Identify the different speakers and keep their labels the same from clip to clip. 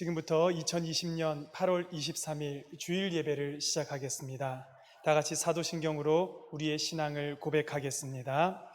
Speaker 1: 지금부터 2020년 8월 23일 주일 예배를 시작하겠습니다. 다 같이 사도신경으로 우리의 신앙을 고백하겠습니다.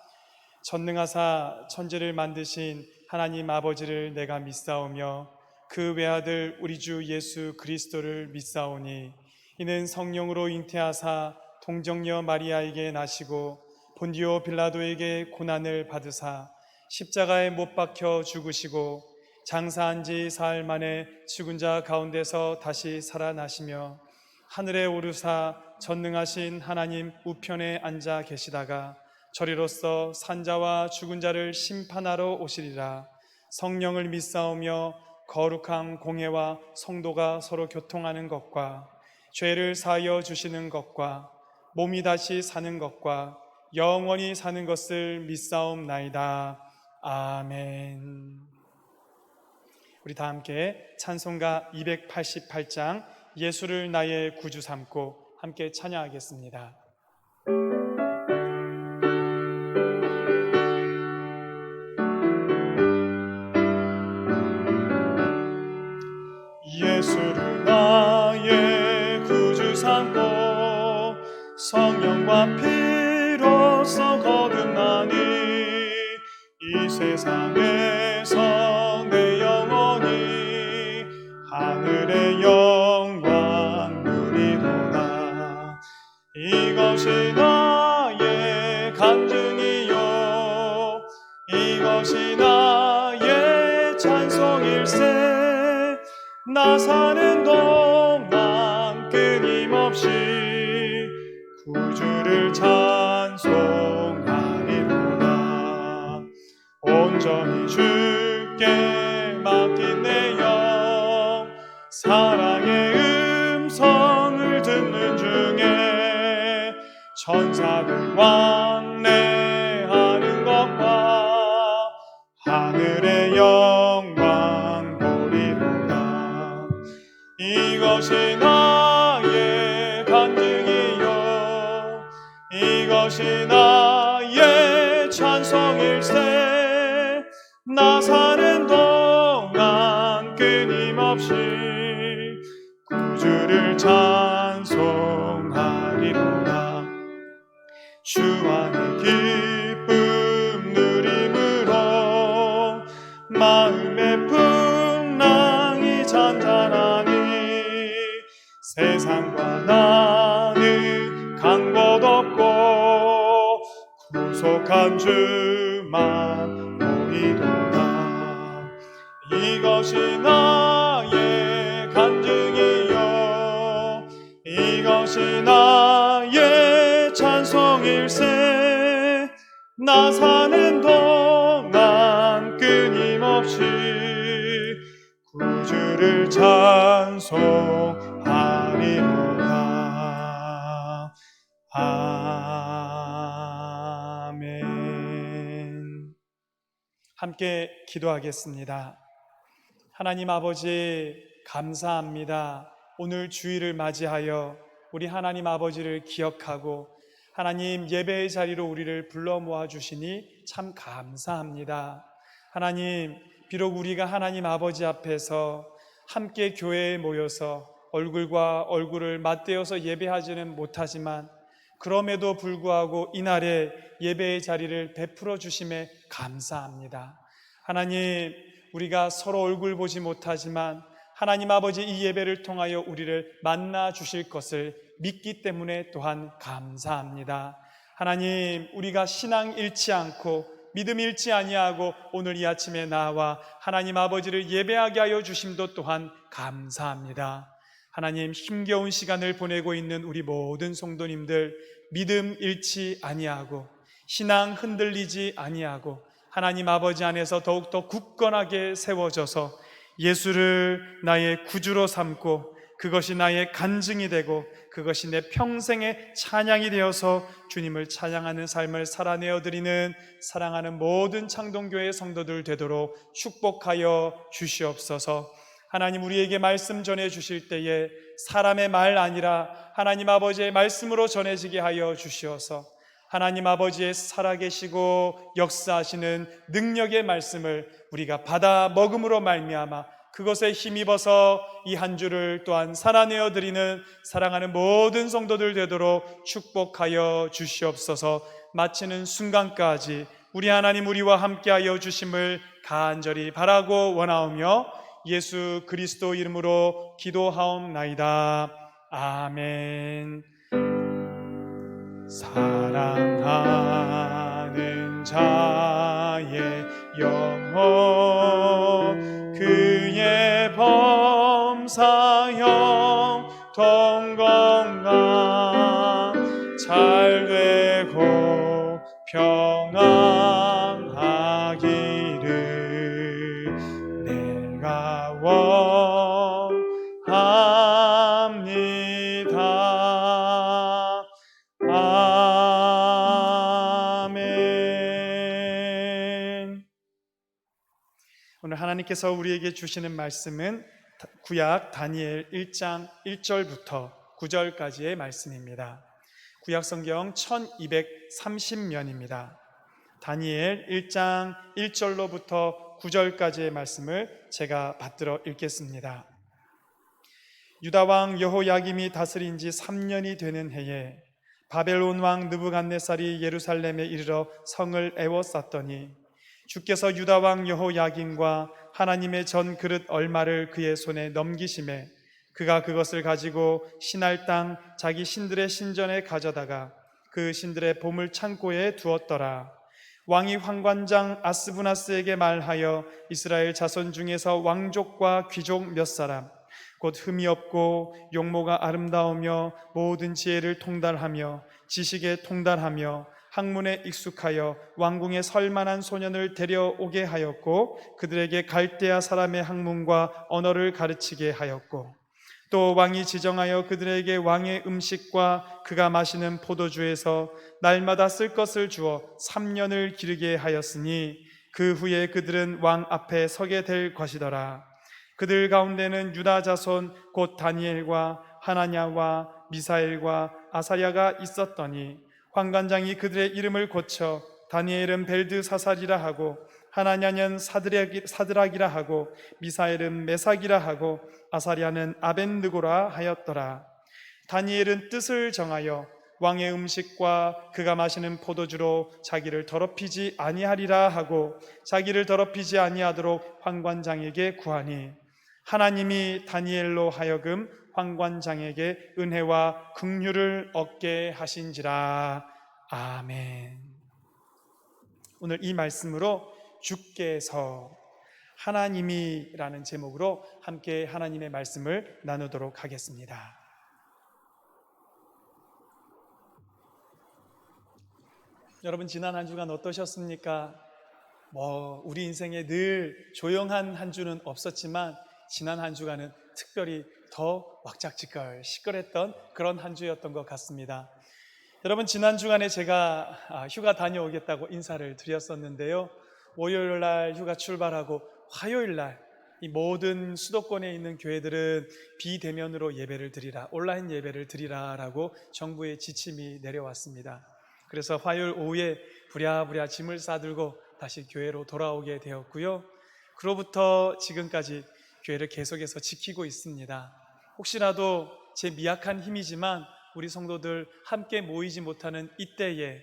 Speaker 1: 전능하사 천지를 만드신 하나님 아버지를 내가 믿사오며 그 외아들 우리 주 예수 그리스도를 믿사오니 이는 성령으로 잉태하사 동정녀 마리아에게 나시고 본디오 빌라도에게 고난을 받으사 십자가에 못 박혀 죽으시고 장사한 지 사흘 만에 죽은 자 가운데서 다시 살아나시며 하늘에 오르사 전능하신 하나님 우편에 앉아 계시다가 저리로서 산자와 죽은 자를 심판하러 오시리라. 성령을 믿사오며 거룩한 공회와 성도가 서로 교통하는 것과 죄를 사하여 주시는 것과 몸이 다시 사는 것과 영원히 사는 것을 믿사옵나이다. 아멘. 우리 다 함께 찬송가 288장 예수를 나의 구주 삼고 함께 찬양하겠습니다. 예수를 나의 구주 삼고 성령과 피로써 거듭나니 이 세상에서 내 영혼이 하늘의 영광 누리도다. 이것이 나의 간증이요 이것이 나의 찬송일세. 나 사는 동안 끊임없이 구주를 찬송하리로다. 온전히 주께 맡긴 내 영 사랑의 음성을 듣는 중에 천사들 왕래하는 것과 하늘의 영광 보리로다. 이것이 나의 간증이요 이것이 나의 찬송일세. 나 사는 동안 끊임없이 구주를 찬송하리로다. 주 안의 기쁨 누림으로 마음의 풍랑이 잔잔하니 세상과 나는 간 곳 없고 구속한 주만 보이도다. 이것이 나의 간증이요 이것이 나의 찬송일세. 나 사는 동안 끊임없이 구주를 찬송하리로다. 아멘. 함께 기도하겠습니다. 하나님 아버지 감사합니다. 오늘 주일을 맞이하여 우리 하나님 아버지를 기억하고 하나님 예배의 자리로 우리를 불러 모아 주시니 참 감사합니다. 하나님, 비록 우리가 하나님 아버지 앞에서 함께 교회에 모여서 얼굴과 얼굴을 맞대어서 예배하지는 못하지만 그럼에도 불구하고 이날에 예배의 자리를 베풀어 주심에 감사합니다. 하나님, 우리가 서로 얼굴 보지 못하지만 하나님 아버지 이 예배를 통하여 우리를 만나 주실 것을 믿기 때문에 또한 감사합니다. 하나님, 우리가 신앙 잃지 않고 믿음 잃지 아니하고 오늘 이 아침에 나와 하나님 아버지를 예배하게 하여 주심도 또한 감사합니다. 하나님, 힘겨운 시간을 보내고 있는 우리 모든 성도님들 믿음 잃지 아니하고 신앙 흔들리지 아니하고 하나님 아버지 안에서 더욱더 굳건하게 세워져서 예수를 나의 구주로 삼고 그것이 나의 간증이 되고 그것이 내 평생의 찬양이 되어서 주님을 찬양하는 삶을 살아내어 드리는 사랑하는 모든 창동교회 성도들 되도록 축복하여 주시옵소서. 하나님, 우리에게 말씀 전해 주실 때에 사람의 말 아니라 하나님 아버지의 말씀으로 전해지게 하여 주시어서 하나님 아버지의 살아계시고 역사하시는 능력의 말씀을 우리가 받아 먹음으로 말미암아 그것에 힘입어서 이 한 주를 또한 살아내어 드리는 사랑하는 모든 성도들 되도록 축복하여 주시옵소서. 마치는 순간까지 우리 하나님 우리와 함께하여 주심을 간절히 바라고 원하오며 예수 그리스도 이름으로 기도하옵나이다. 아멘. 사랑하는 자의 영혼 그의 범사형 통건강 잘 되고 평안하기를 내가 원합니다. 아멘. 오늘 하나님께서 우리에게 주시는 말씀은 구약 다니엘 1장 1절부터 9절까지의 말씀입니다. 구약 성경 1230면입니다. 다니엘 1장 1절로부터 9절까지의 말씀을 제가 받들어 읽겠습니다. 유다 왕 여호야김이 다스린 지 3년이 되는 해에 바벨론 왕 느부갓네살이 예루살렘에 이르러 성을 에워쌌더니 주께서 유다 왕 여호야김과 하나님의 전 그릇 얼마를 그의 손에 넘기심에 그가 그것을 가지고 신할 땅 자기 신들의 신전에 가져다가 그 신들의 보물 창고에 두었더라. 왕이 환관장 아스부나스에게 말하여 이스라엘 자손 중에서 왕족과 귀족 몇 사람 곧 흠이 없고 용모가 아름다우며 모든 지혜를 통달하며 지식에 통달하며 학문에 익숙하여 왕궁에 설만한 소년을 데려오게 하였고 그들에게 갈대아 사람의 학문과 언어를 가르치게 하였고 또 왕이 지정하여 그들에게 왕의 음식과 그가 마시는 포도주에서 날마다 쓸 것을 주어 3년을 기르게 하였으니 그 후에 그들은 왕 앞에 서게 될 것이더라. 그들 가운데는 유다 자손 곧 다니엘과 하나냐와 미사엘과 아사야가 있었더니 환관장이 그들의 이름을 고쳐 다니엘은 벨드사살이라 하고 하나냐는 사드락이라 하고 미사엘은 메삭이라 하고 아사랴는 아벤느고라 하였더라. 다니엘은 뜻을 정하여 왕의 음식과 그가 마시는 포도주로 자기를 더럽히지 아니하리라 하고 자기를 더럽히지 아니하도록 환관장에게 구하니 하나님이 다니엘로 하여금 환관장에게 은혜와 긍휼을 얻게 하신지라. 아멘. 오늘 이 말씀으로 주께서 하나님이라는 제목으로 함께 하나님의 말씀을 나누도록 하겠습니다. 여러분 지난 한 주간 어떠셨습니까? 우리 인생에 늘 조용한 한 주는 없었지만 지난 한 주간은 특별히 더 왁작지껄 시끌했던 그런 한 주였던 것 같습니다. 여러분 지난 주간에 제가 휴가 다녀오겠다고 인사를 드렸었는데요. 월요일 날 휴가 출발하고 화요일 날 이 모든 수도권에 있는 교회들은 비대면으로 예배를 드리라, 온라인 예배를 드리라라고 정부의 지침이 내려왔습니다. 그래서 화요일 오후에 부랴부랴 짐을 싸들고 다시 교회로 돌아오게 되었고요. 그로부터 지금까지 교회를 계속해서 지키고 있습니다. 혹시라도 제 미약한 힘이지만 우리 성도들 함께 모이지 못하는 이때에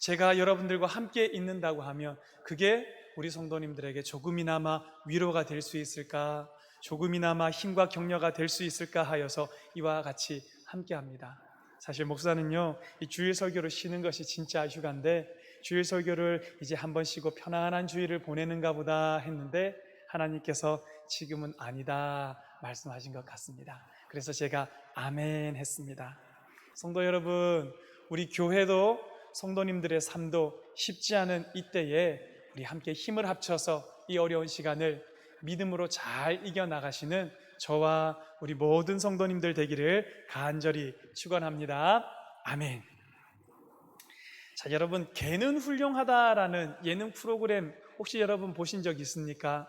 Speaker 1: 제가 여러분들과 함께 있는다고 하면 그게 우리 성도님들에게 조금이나마 위로가 될 수 있을까, 조금이나마 힘과 격려가 될 수 있을까 하여서 이와 같이 함께합니다. 사실 목사는요, 이 주일 설교를 쉬는 것이 진짜 휴가인데 주일 설교를 이제 한번 쉬고 편안한 주일을 보내는가 보다 했는데 하나님께서 지금은 아니다 말씀하신 것 같습니다. 그래서 제가 아멘 했습니다. 성도 여러분, 우리 교회도 성도님들의 삶도 쉽지 않은 이때에 우리 함께 힘을 합쳐서 이 어려운 시간을 믿음으로 잘 이겨나가시는 저와 우리 모든 성도님들 되기를 간절히 축원합니다. 아멘. 자, 여러분, 개는 훌륭하다라는 예능 프로그램 혹시 여러분 보신 적 있습니까?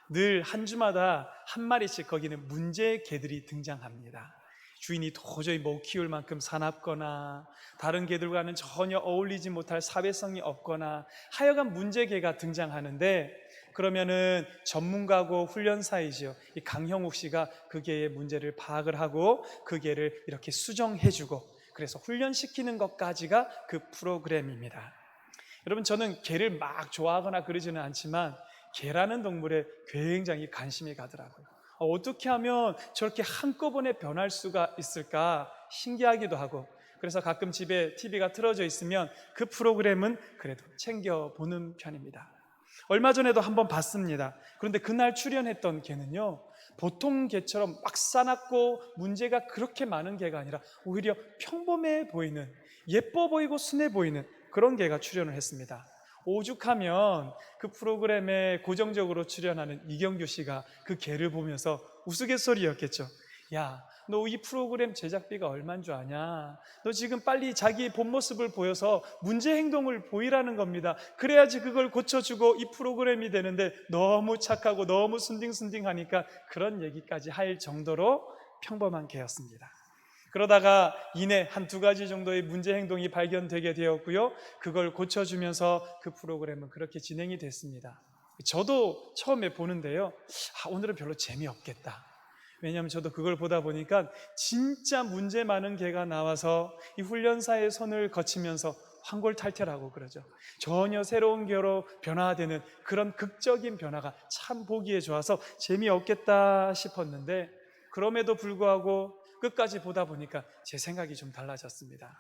Speaker 1: 늘 한 주마다 한 마리씩 거기는 문제 개들이 등장합니다. 주인이 도저히 못 키울 만큼 사납거나 다른 개들과는 전혀 어울리지 못할 사회성이 없거나 하여간 문제 개가 등장하는데 그러면은 전문가고 훈련사이지요, 이 강형욱 씨가 그 개의 문제를 파악을 하고 그 개를 이렇게 수정해주고 그래서 훈련시키는 것까지가 그 프로그램입니다. 여러분, 저는 개를 막 좋아하거나 그러지는 않지만 개라는 동물에 굉장히 관심이 가더라고요. 어떻게 하면 저렇게 한꺼번에 변할 수가 있을까 신기하기도 하고, 그래서 가끔 집에 TV가 틀어져 있으면 그 프로그램은 그래도 챙겨보는 편입니다. 얼마 전에도 한번 봤습니다. 그런데 그날 출연했던 개는요, 보통 개처럼 막 싸납고 문제가 그렇게 많은 개가 아니라 오히려 평범해 보이는, 예뻐 보이고 순해 보이는 그런 개가 출연을 했습니다. 오죽하면 그 프로그램에 고정적으로 출연하는 이경규 씨가 그 개를 보면서 우스갯소리였겠죠. 야, 너 이 프로그램 제작비가 얼마인 줄 아냐? 너 지금 빨리 자기 본 모습을 보여서 문제 행동을 보이라는 겁니다. 그래야지 그걸 고쳐주고 이 프로그램이 되는데 너무 착하고 너무 순딩순딩하니까 그런 얘기까지 할 정도로 평범한 개였습니다. 그러다가 이내 한두 가지 정도의 문제 행동이 발견되게 되었고요, 그걸 고쳐주면서 그 프로그램은 그렇게 진행이 됐습니다. 저도 처음에 보는데요, 오늘은 별로 재미없겠다. 왜냐하면 저도 그걸 보다 보니까 진짜 문제 많은 개가 나와서 이 훈련사의 손을 거치면서 환골탈태라고 그러죠. 전혀 새로운 개로 변화되는 그런 극적인 변화가 참 보기에 좋아서 재미없겠다 싶었는데, 그럼에도 불구하고 끝까지 보다 보니까 제 생각이 좀 달라졌습니다.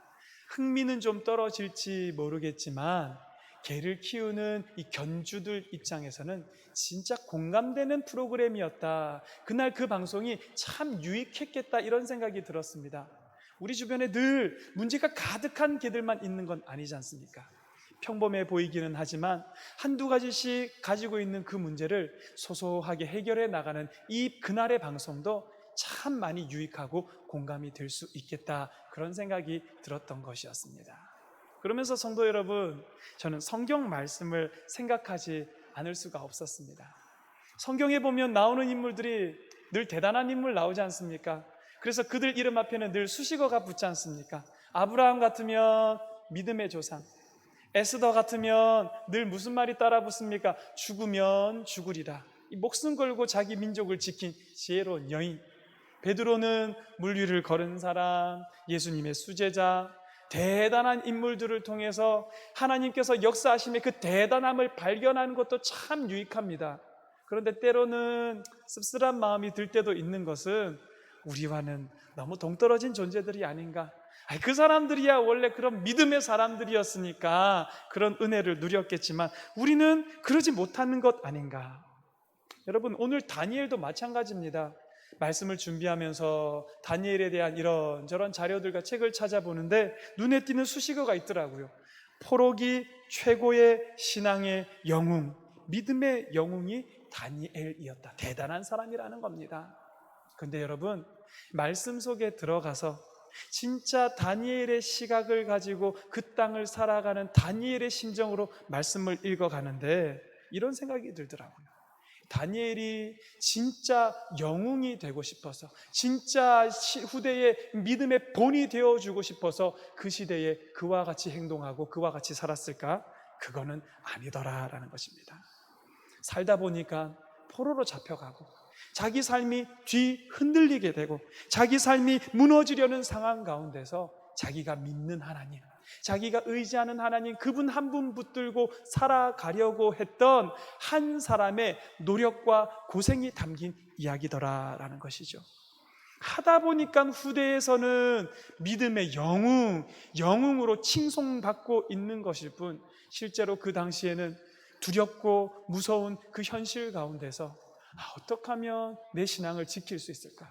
Speaker 1: 흥미는 좀 떨어질지 모르겠지만 개를 키우는 이 견주들 입장에서는 진짜 공감되는 프로그램이었다. 그날 그 방송이 참 유익했겠다, 이런 생각이 들었습니다. 우리 주변에 늘 문제가 가득한 개들만 있는 건 아니지 않습니까? 평범해 보이기는 하지만 한두 가지씩 가지고 있는 그 문제를 소소하게 해결해 나가는 이 그날의 방송도 참 많이 유익하고 공감이 될 수 있겠다, 그런 생각이 들었던 것이었습니다. 그러면서 성도 여러분, 저는 성경 말씀을 생각하지 않을 수가 없었습니다. 성경에 보면 나오는 인물들이 늘 대단한 인물 나오지 않습니까? 그래서 그들 이름 앞에는 늘 수식어가 붙지 않습니까? 아브라함 같으면 믿음의 조상, 에스더 같으면 늘 무슨 말이 따라 붙습니까? 죽으면 죽으리라, 이 목숨 걸고 자기 민족을 지킨 지혜로운 여인. 베드로는 물 위를 걸은 사람, 예수님의 수제자, 대단한 인물들을 통해서 하나님께서 역사하심의 그 대단함을 발견하는 것도 참 유익합니다. 그런데 때로는 씁쓸한 마음이 들 때도 있는 것은 우리와는 너무 동떨어진 존재들이 아닌가. 그 사람들이야 원래 그런 믿음의 사람들이었으니까 그런 은혜를 누렸겠지만 우리는 그러지 못하는 것 아닌가. 여러분, 오늘 다니엘도 마찬가지입니다. 말씀을 준비하면서 다니엘에 대한 이런저런 자료들과 책을 찾아보는데 눈에 띄는 수식어가 있더라고요. 포로기 최고의 신앙의 영웅, 믿음의 영웅이 다니엘이었다. 대단한 사람이라는 겁니다. 그런데 여러분, 말씀 속에 들어가서 진짜 다니엘의 시각을 가지고 그 땅을 살아가는 다니엘의 심정으로 말씀을 읽어가는데 이런 생각이 들더라고요. 다니엘이 진짜 영웅이 되고 싶어서, 진짜 후대의 믿음의 본이 되어주고 싶어서 그 시대에 그와 같이 행동하고 그와 같이 살았을까? 그거는 아니더라라는 것입니다. 살다 보니까 포로로 잡혀가고 자기 삶이 뒤 흔들리게 되고 자기 삶이 무너지려는 상황 가운데서 자기가 믿는 하나님, 자기가 의지하는 하나님, 그분 한 분 붙들고 살아가려고 했던 한 사람의 노력과 고생이 담긴 이야기더라라는 것이죠. 하다 보니까 후대에서는 믿음의 영웅으로 칭송받고 있는 것일 뿐, 실제로 그 당시에는 두렵고 무서운 그 현실 가운데서 어떻게 하면 내 신앙을 지킬 수 있을까?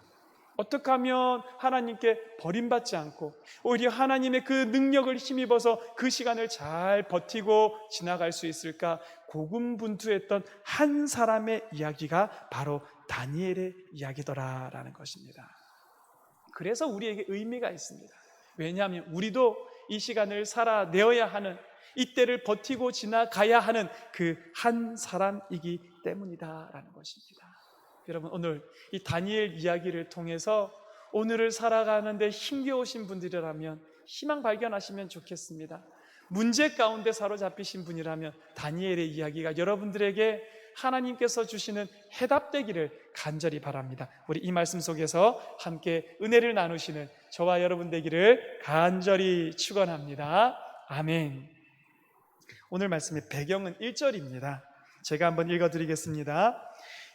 Speaker 1: 어떻게 하면 하나님께 버림받지 않고 오히려 하나님의 그 능력을 힘입어서 그 시간을 잘 버티고 지나갈 수 있을까? 고군분투했던 한 사람의 이야기가 바로 다니엘의 이야기더라라는 것입니다. 그래서 우리에게 의미가 있습니다. 왜냐하면 우리도 이 시간을 살아내어야 하는, 이때를 버티고 지나가야 하는 그 한 사람이기 때문이다라는 것입니다. 여러분, 오늘 이 다니엘 이야기를 통해서 오늘을 살아가는데 힘겨우신 분들이라면 희망 발견하시면 좋겠습니다. 문제 가운데 사로잡히신 분이라면 다니엘의 이야기가 여러분들에게 하나님께서 주시는 해답되기를 간절히 바랍니다. 우리 이 말씀 속에서 함께 은혜를 나누시는 저와 여러분 되기를 간절히 축원합니다. 아멘. 오늘 말씀의 배경은 1절입니다. 제가 한번 읽어드리겠습니다.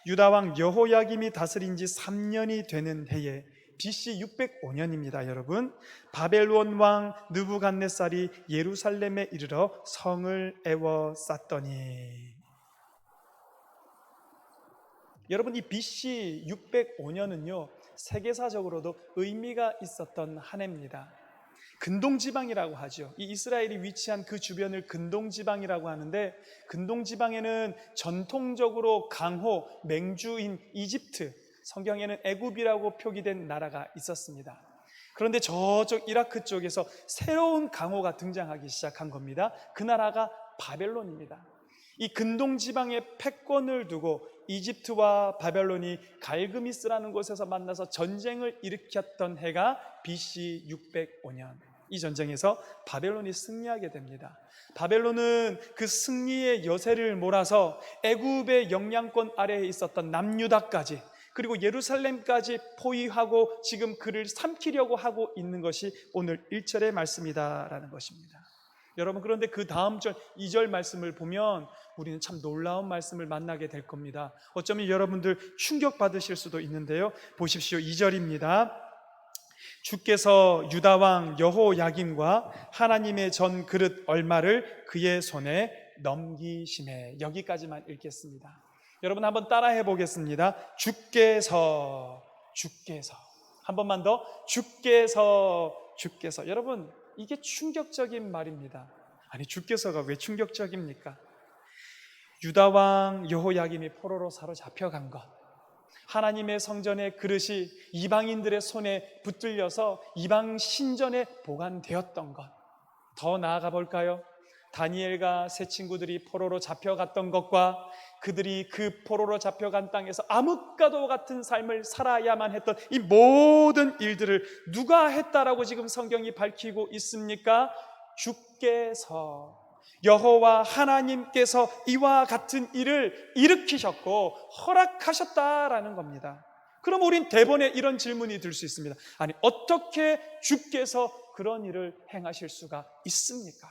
Speaker 1: 유다왕 여호야김이 다스린 지 3년이 되는 해에 BC 605년입니다. 여러분, 바벨론 왕 느부갓네살이 예루살렘에 이르러 성을 에워쌌더니, 여러분, 이 BC 605년은요 세계사적으로도 의미가 있었던 한 해입니다. 근동지방이라고 하죠. 이 이스라엘이 위치한 그 주변을 근동지방이라고 하는데, 근동지방에는 전통적으로 강호, 맹주인 이집트, 성경에는 애굽이라고 표기된 나라가 있었습니다. 그런데 저쪽 이라크 쪽에서 새로운 강호가 등장하기 시작한 겁니다. 그 나라가 바벨론입니다. 이 근동지방에 패권을 두고 이집트와 바벨론이 갈그미스라는 곳에서 만나서 전쟁을 일으켰던 해가 BC 605년. 이 전쟁에서 바벨론이 승리하게 됩니다. 바벨론은 그 승리의 여세를 몰아서 애굽의 영향권 아래에 있었던 남유다까지, 그리고 예루살렘까지 포위하고 지금 그를 삼키려고 하고 있는 것이 오늘 1절의 말씀이다라는 것입니다. 여러분, 그런데 그 다음 절 2절 말씀을 보면 우리는 참 놀라운 말씀을 만나게 될 겁니다. 어쩌면 여러분들 충격받으실 수도 있는데요, 보십시오. 2절입니다. 주께서 유다왕 여호야김과 하나님의 전 그릇 얼마를 그의 손에 넘기시매. 여기까지만 읽겠습니다. 여러분 한번 따라해 보겠습니다. 주께서 한 번만 더. 주께서. 여러분, 이게 충격적인 말입니다. 아니, 주께서가 왜 충격적입니까? 유다왕 여호야김이 포로로 사로잡혀간 것, 하나님의 성전의 그릇이 이방인들의 손에 붙들려서 이방 신전에 보관되었던 것, 더 나아가 볼까요? 다니엘과 세 친구들이 포로로 잡혀갔던 것과 그들이 그 포로로 잡혀간 땅에서 암흑과도 같은 삶을 살아야만 했던 이 모든 일들을 누가 했다라고 지금 성경이 밝히고 있습니까? 주께서, 여호와 하나님께서 이와 같은 일을 일으키셨고 허락하셨다라는 겁니다. 그럼 우린 대번에 이런 질문이 들 수 있습니다. 아니, 어떻게 주께서 그런 일을 행하실 수가 있습니까?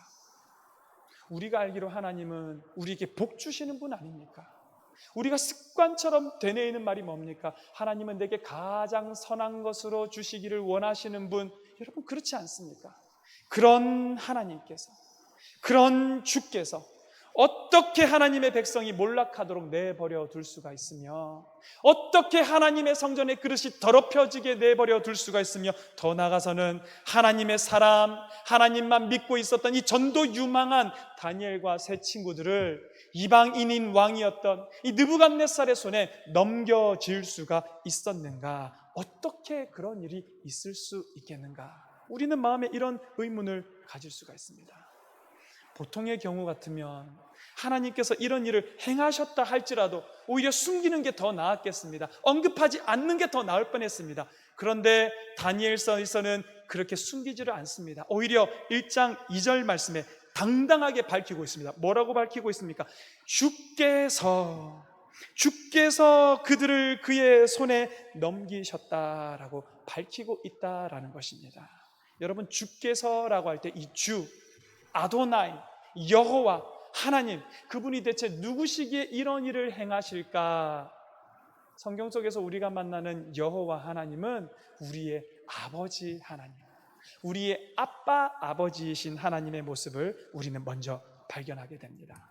Speaker 1: 우리가 알기로 하나님은 우리에게 복 주시는 분 아닙니까? 우리가 습관처럼 되뇌이는 말이 뭡니까? 하나님은 내게 가장 선한 것으로 주시기를 원하시는 분. 여러분, 그렇지 않습니까? 그런 하나님께서, 그런 주께서 어떻게 하나님의 백성이 몰락하도록 내버려 둘 수가 있으며, 어떻게 하나님의 성전의 그릇이 더럽혀지게 내버려 둘 수가 있으며, 더 나아가서는 하나님의 사람, 하나님만 믿고 있었던 이 전도 유망한 다니엘과 세 친구들을 이방인인 왕이었던 이 느부갓네살의 손에 넘겨질 수가 있었는가? 어떻게 그런 일이 있을 수 있겠는가? 우리는 마음에 이런 의문을 가질 수가 있습니다. 보통의 경우 같으면 하나님께서 이런 일을 행하셨다 할지라도 오히려 숨기는 게 더 나았겠습니다. 언급하지 않는 게 더 나을 뻔했습니다. 그런데 다니엘서에서는 그렇게 숨기지를 않습니다. 오히려 1장 2절 말씀에 당당하게 밝히고 있습니다. 뭐라고 밝히고 있습니까? 주께서 그들을 그의 손에 넘기셨다라고 밝히고 있다라는 것입니다. 여러분, 주께서라고 할 때 이 주, 아도나이, 여호와, 하나님, 그분이 대체 누구시기에 이런 일을 행하실까? 성경 속에서 우리가 만나는 여호와 하나님은 우리의 아버지 하나님, 우리의 아빠 아버지이신 하나님의 모습을 우리는 먼저 발견하게 됩니다.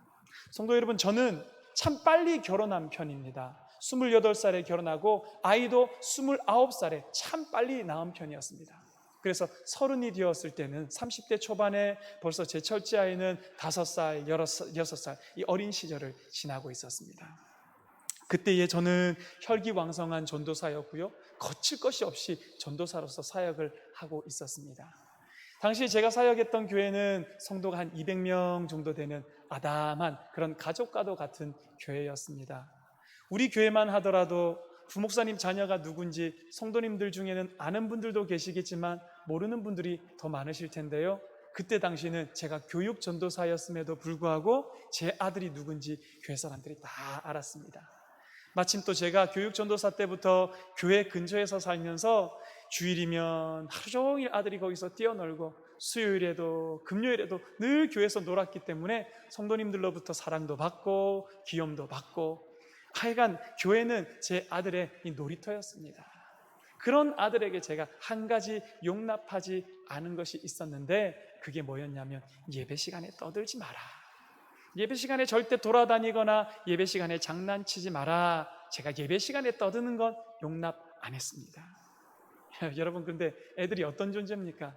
Speaker 1: 성도 여러분, 저는 참 빨리 결혼한 편입니다. 28살에 결혼하고 아이도 29살에 참 빨리 낳은 편이었습니다. 그래서 30이 되었을 때는 30대 초반에 벌써 제 첫째 아이는 5살, 6살 이 어린 시절을 지나고 있었습니다. 그때에 저는 혈기왕성한 전도사였고요, 거칠 것이 없이 전도사로서 사역을 하고 있었습니다. 당시 제가 사역했던 교회는 성도가 한 200명 정도 되는 아담한 그런 가족과도 같은 교회였습니다. 우리 교회만 하더라도 부목사님 자녀가 누군지 성도님들 중에는 아는 분들도 계시겠지만 모르는 분들이 더 많으실 텐데요, 그때 당시는 제가 교육 전도사였음에도 불구하고 제 아들이 누군지 교회 사람들이 다 알았습니다. 마침 또 제가 교육 전도사 때부터 교회 근처에서 살면서 주일이면 하루 종일 아들이 거기서 뛰어놀고 수요일에도 금요일에도 늘 교회에서 놀았기 때문에 성도님들로부터 사랑도 받고 귀염도 받고, 하여간 교회는 제 아들의 이 놀이터였습니다. 그런 아들에게 제가 한 가지 용납하지 않은 것이 있었는데, 그게 뭐였냐면 예배 시간에 떠들지 마라, 예배 시간에 절대 돌아다니거나 예배 시간에 장난치지 마라. 제가 예배 시간에 떠드는 건 용납 안 했습니다. 여러분, 근데 애들이 어떤 존재입니까?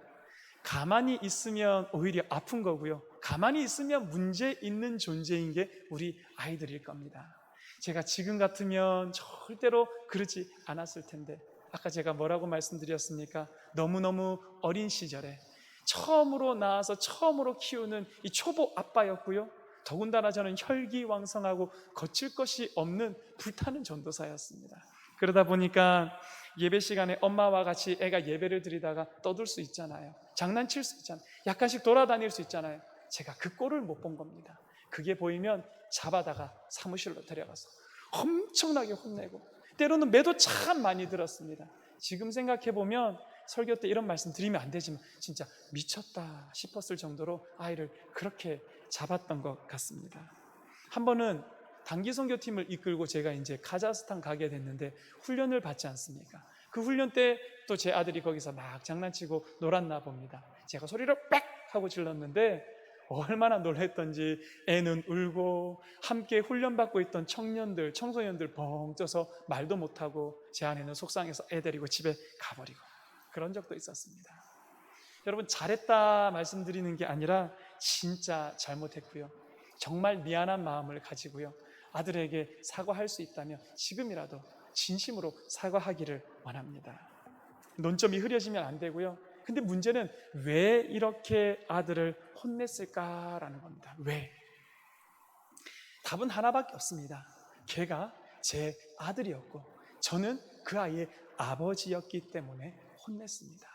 Speaker 1: 가만히 있으면 오히려 아픈 거고요, 가만히 있으면 문제 있는 존재인 게 우리 아이들일 겁니다. 제가 지금 같으면 절대로 그러지 않았을 텐데, 아까 제가 뭐라고 말씀드렸습니까? 너무너무 어린 시절에 처음으로 낳아서 처음으로 키우는 이 초보 아빠였고요, 더군다나 저는 혈기왕성하고 거칠 것이 없는 불타는 전도사였습니다. 그러다 보니까 예배 시간에 엄마와 같이 애가 예배를 드리다가 떠들 수 있잖아요, 장난칠 수 있잖아요, 약간씩 돌아다닐 수 있잖아요. 제가 그 꼴을 못 본 겁니다. 그게 보이면 잡아다가 사무실로 데려가서 엄청나게 혼내고, 때로는 매도 참 많이 들었습니다. 지금 생각해보면 설교 때 이런 말씀 드리면 안 되지만 진짜 미쳤다 싶었을 정도로 아이를 그렇게 잡았던 것 같습니다. 한 번은 단기 선교팀을 이끌고 제가 이제 카자흐스탄 가게 됐는데 훈련을 받지 않습니까? 그 훈련 때 또 제 아들이 거기서 막 장난치고 놀았나 봅니다. 제가 소리를 빽 하고 질렀는데 얼마나 놀랬던지 애는 울고, 함께 훈련받고 있던 청년들, 청소년들 벙 떠서 말도 못하고, 제 아내는 속상해서 애 데리고 집에 가버리고, 그런 적도 있었습니다. 여러분, 잘했다 말씀드리는 게 아니라 진짜 잘못했고요, 정말 미안한 마음을 가지고요, 아들에게 사과할 수 있다면 지금이라도 진심으로 사과하기를 원합니다. 논점이 흐려지면 안 되고요. 근데 문제는 왜 이렇게 아들을 혼냈을까라는 겁니다. 왜? 답은 하나밖에 없습니다. 걔가 제 아들이었고 저는 그 아이의 아버지였기 때문에 혼냈습니다.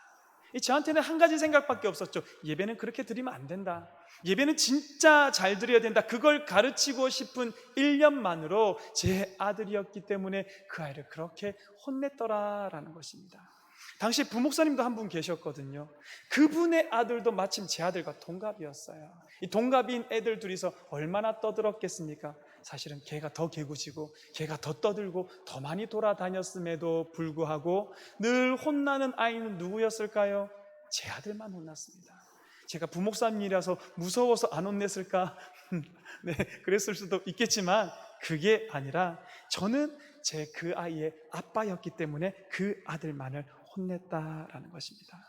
Speaker 1: 저한테는 한 가지 생각밖에 없었죠. 예배는 그렇게 드리면 안 된다, 예배는 진짜 잘 드려야 된다. 그걸 가르치고 싶은 일념만으로 제 아들이었기 때문에 그 아이를 그렇게 혼냈더라라는 것입니다. 당시 부목사님도 한 분 계셨거든요. 그분의 아들도 마침 제 아들과 동갑이었어요. 이 동갑인 애들 둘이서 얼마나 떠들었겠습니까? 사실은 걔가 더 개구지고 걔가 더 떠들고 더 많이 돌아다녔음에도 불구하고 늘 혼나는 아이는 누구였을까요? 제 아들만 혼났습니다. 제가 부목사님이라서 무서워서 안 혼냈을까? 네, 그랬을 수도 있겠지만 그게 아니라 저는 제 그 아이의 아빠였기 때문에 그 아들만을 혼냈다라는 것입니다.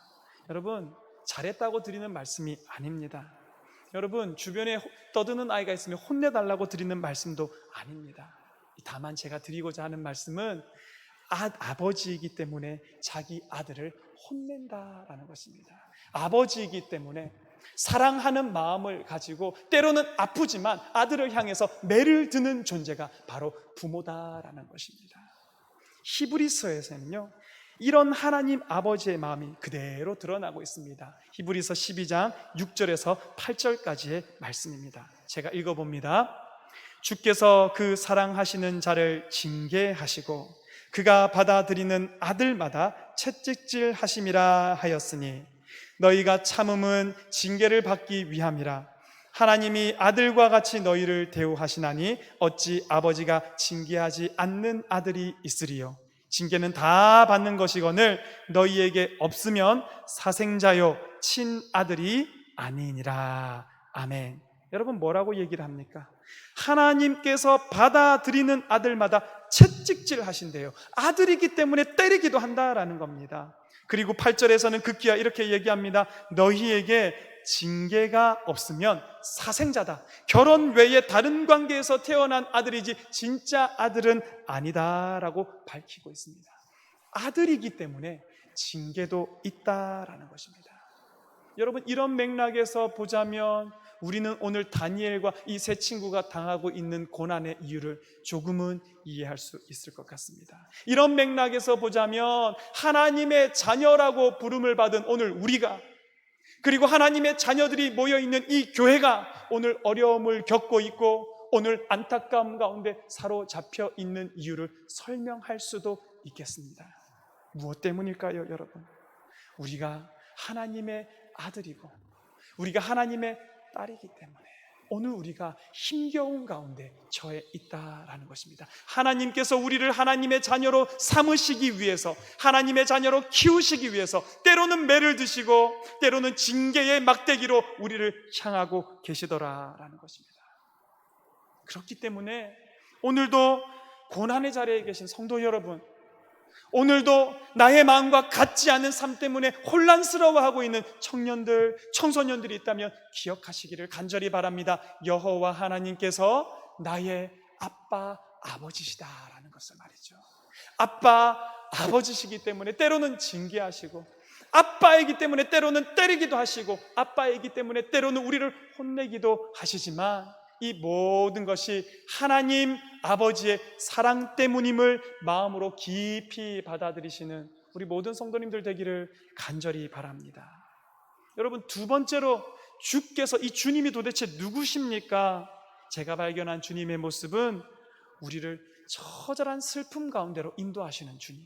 Speaker 1: 여러분, 잘했다고 드리는 말씀이 아닙니다. 여러분, 주변에 떠드는 아이가 있으면 혼내달라고 드리는 말씀도 아닙니다. 다만 제가 드리고자 하는 말씀은 아버지이기 때문에 자기 아들을 혼낸다라는 것입니다. 아버지이기 때문에 사랑하는 마음을 가지고 때로는 아프지만 아들을 향해서 매를 드는 존재가 바로 부모다라는 것입니다. 히브리서에서는요, 이런 하나님 아버지의 마음이 그대로 드러나고 있습니다. 히브리서 12장 6절에서 8절까지의 말씀입니다. 제가 읽어봅니다. 주께서 그 사랑하시는 자를 징계하시고 그가 받아들이는 아들마다 채찍질 하심이라 하였으니 너희가 참음은 징계를 받기 위함이라. 하나님이 아들과 같이 너희를 대우하시나니 어찌 아버지가 징계하지 않는 아들이 있으리요. 징계는 다 받는 것이거늘 너희에게 없으면 사생자요 친아들이 아니니라. 아멘. 여러분, 뭐라고 얘기를 합니까? 하나님께서 받아들이는 아들마다 채찍질 하신대요. 아들이기 때문에 때리기도 한다라는 겁니다. 그리고 8절에서는 극기야 이렇게 얘기합니다. 너희에게 징계가 없으면 사생자다. 결혼 외에 다른 관계에서 태어난 아들이지 진짜 아들은 아니다라고 밝히고 있습니다. 아들이기 때문에 징계도 있다라는 것입니다. 여러분, 이런 맥락에서 보자면 우리는 오늘 다니엘과 이 세 친구가 당하고 있는 고난의 이유를 조금은 이해할 수 있을 것 같습니다. 이런 맥락에서 보자면 하나님의 자녀라고 부름을 받은 오늘 우리가 그리고 하나님의 자녀들이 모여있는 이 교회가 오늘 어려움을 겪고 있고 오늘 안타까움 가운데 사로잡혀 있는 이유를 설명할 수도 있겠습니다. 무엇 때문일까요, 여러분? 우리가 하나님의 아들이고 우리가 하나님의 딸이기 때문에 오늘 우리가 힘겨운 가운데 처해 있다라는 것입니다. 하나님께서 우리를 하나님의 자녀로 삼으시기 위해서, 하나님의 자녀로 키우시기 위해서 때로는 매를 드시고 때로는 징계의 막대기로 우리를 향하고 계시더라라는 것입니다. 그렇기 때문에 오늘도 고난의 자리에 계신 성도 여러분, 오늘도 나의 마음과 같지 않은 삶 때문에 혼란스러워하고 있는 청년들, 청소년들이 있다면 기억하시기를 간절히 바랍니다. 여호와 하나님께서 나의 아빠, 아버지시다라는 것을 말이죠. 아빠, 아버지시기 때문에 때로는 징계하시고, 아빠이기 때문에 때로는 때리기도 하시고, 아빠이기 때문에 때로는 우리를 혼내기도 하시지만 이 모든 것이 하나님 아버지의 사랑 때문임을 마음으로 깊이 받아들이시는 우리 모든 성도님들 되기를 간절히 바랍니다. 여러분, 두 번째로 주께서, 이 주님이 도대체 누구십니까? 제가 발견한 주님의 모습은 우리를 처절한 슬픔 가운데로 인도하시는 주님,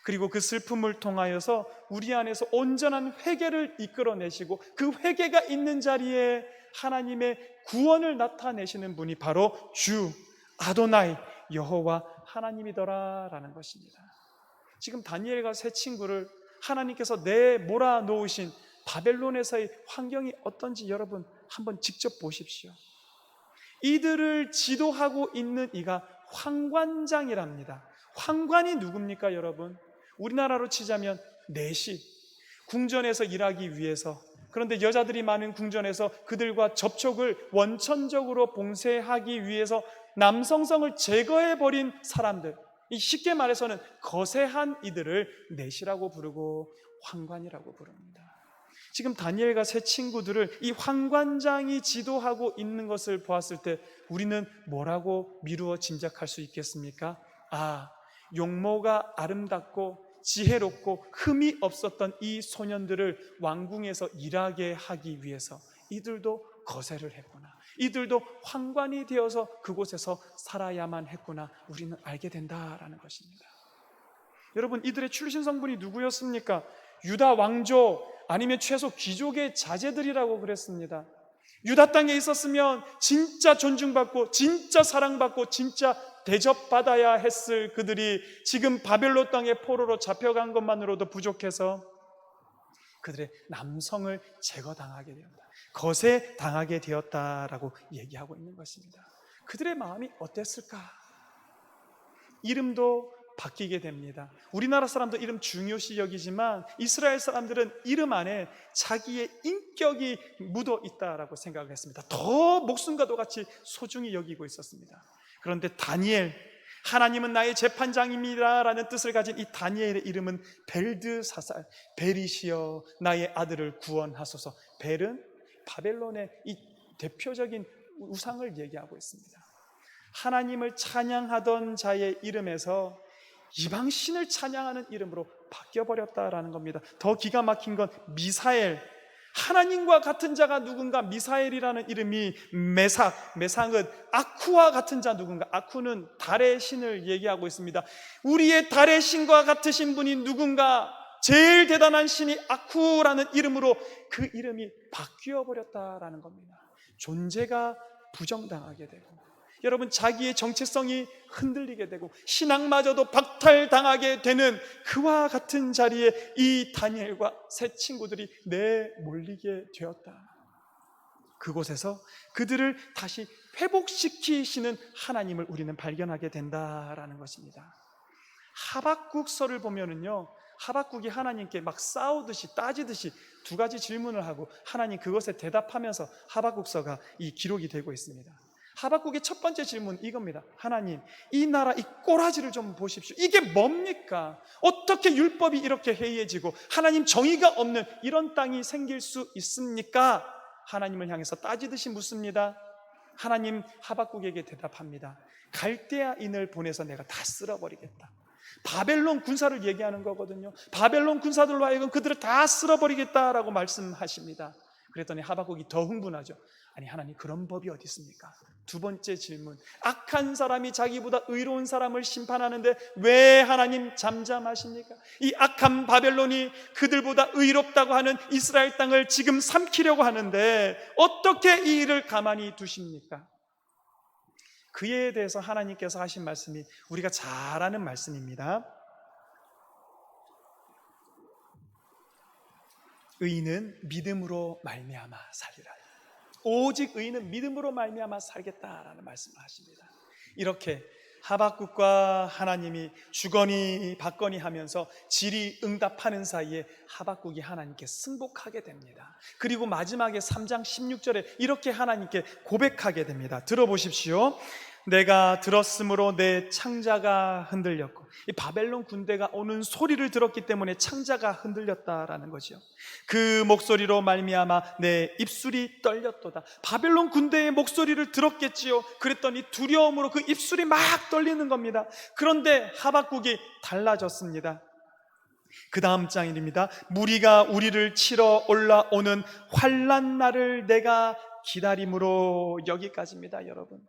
Speaker 1: 그리고 그 슬픔을 통하여서 우리 안에서 온전한 회개를 이끌어내시고 그 회개가 있는 자리에 하나님의 구원을 나타내시는 분이 바로 주 아도나이 여호와 하나님이더라라는 것입니다. 지금 다니엘과 세 친구를 하나님께서 내몰아 놓으신 바벨론에서의 환경이 어떤지 여러분 한번 직접 보십시오. 이들을 지도하고 있는 이가 황관장이랍니다. 황관이 누굽니까, 여러분? 우리나라로 치자면 내시, 궁전에서 일하기 위해서, 그런데 여자들이 많은 궁전에서 그들과 접촉을 원천적으로 봉쇄하기 위해서 남성성을 제거해버린 사람들, 쉽게 말해서는 거세한 이들을 내시라고 부르고 황관이라고 부릅니다. 지금 다니엘과 세 친구들을 이 황관장이 지도하고 있는 것을 보았을 때 우리는 뭐라고 미루어 짐작할 수 있겠습니까? 용모가 아름답고 지혜롭고 흠이 없었던 이 소년들을 왕궁에서 일하게 하기 위해서 이들도 거세를 했구나, 이들도 황관이 되어서 그곳에서 살아야만 했구나, 우리는 알게 된다라는 것입니다. 여러분, 이들의 출신 성분이 누구였습니까? 유다 왕조 아니면 최소 귀족의 자제들이라고 그랬습니다. 유다 땅에 있었으면 진짜 존중받고 진짜 사랑받고 진짜 대접받아야 했을 그들이 지금 바벨론 땅의 포로로 잡혀간 것만으로도 부족해서 그들의 남성을 제거당하게 되었다, 거세당하게 되었다라고 얘기하고 있는 것입니다. 그들의 마음이 어땠을까? 이름도 바뀌게 됩니다. 우리나라 사람도 이름 중요시 여기지만 이스라엘 사람들은 이름 안에 자기의 인격이 묻어 있다라고 생각을 했습니다. 더 목숨과도 같이 소중히 여기고 있었습니다. 그런데 다니엘, 하나님은 나의 재판장입니다 라는 뜻을 가진 이 다니엘의 이름은 벨드사살, 벨이시여 나의 아들을 구원하소서. 벨은 바벨론의 이 대표적인 우상을 얘기하고 있습니다. 하나님을 찬양하던 자의 이름에서 이방신을 찬양하는 이름으로 바뀌어버렸다라는 겁니다. 더 기가 막힌 건 미사엘, 하나님과 같은 자가 누군가? 미사엘이라는 이름이 메삭은 아쿠와 같은 자 누군가? 아쿠는 달의 신을 얘기하고 있습니다. 우리의 달의 신과 같으신 분이 누군가? 제일 대단한 신이 아쿠라는 이름으로 그 이름이 바뀌어버렸다라는 겁니다. 존재가 부정당하게 되고 여러분, 자기의 정체성이 흔들리게 되고 신앙마저도 박탈당하게 되는 그와 같은 자리에 이 다니엘과 세 친구들이 내몰리게 되었다. 그곳에서 그들을 다시 회복시키시는 하나님을 우리는 발견하게 된다라는 것입니다. 하박국서를 보면은요, 하박국이 하나님께 막 싸우듯이 따지듯이 두 가지 질문을 하고 하나님 그것에 대답하면서 하박국서가 이 기록이 되고 있습니다. 하박국의 첫 번째 질문 이겁니다. 하나님, 이 나라 이 꼬라지를 좀 보십시오. 이게 뭡니까? 어떻게 율법이 이렇게 해이해지고 하나님 정의가 없는 이런 땅이 생길 수 있습니까? 하나님을 향해서 따지듯이 묻습니다. 하나님 하박국에게 대답합니다. 갈대아인을 보내서 내가 다 쓸어버리겠다. 바벨론 군사를 얘기하는 거거든요. 바벨론 군사들로 하여금 그들을 다 쓸어버리겠다라고 말씀하십니다. 그랬더니 하박국이 더 흥분하죠. 아니, 하나님, 그런 법이 어디 있습니까? 두 번째 질문, 악한 사람이 자기보다 의로운 사람을 심판하는데 왜 하나님 잠잠하십니까? 이 악한 바벨론이 그들보다 의롭다고 하는 이스라엘 땅을 지금 삼키려고 하는데 어떻게 이 일을 가만히 두십니까? 그에 대해서 하나님께서 하신 말씀이 우리가 잘 아는 말씀입니다. 의인은 믿음으로 말미암아 살리라. 오직 의인은 믿음으로 말미암아 살겠다라는 말씀을 하십니다. 이렇게 하박국과 하나님이 주거니 받거니 하면서 질의응답하는 사이에 하박국이 하나님께 승복하게 됩니다. 그리고 마지막에 3장 16절에 이렇게 하나님께 고백하게 됩니다. 들어보십시오. 내가 들었으므로 내 창자가 흔들렸고, 이 바벨론 군대가 오는 소리를 들었기 때문에 창자가 흔들렸다라는 거죠. 그 목소리로 말미암아 내 입술이 떨렸도다. 바벨론 군대의 목소리를 들었겠지요. 그랬더니 두려움으로 그 입술이 막 떨리는 겁니다. 그런데 하박국이 달라졌습니다. 그 다음 장입니다. 무리가 우리를 치러 올라오는 환난 날을 내가 기다림으로, 여기까지입니다. 여러분,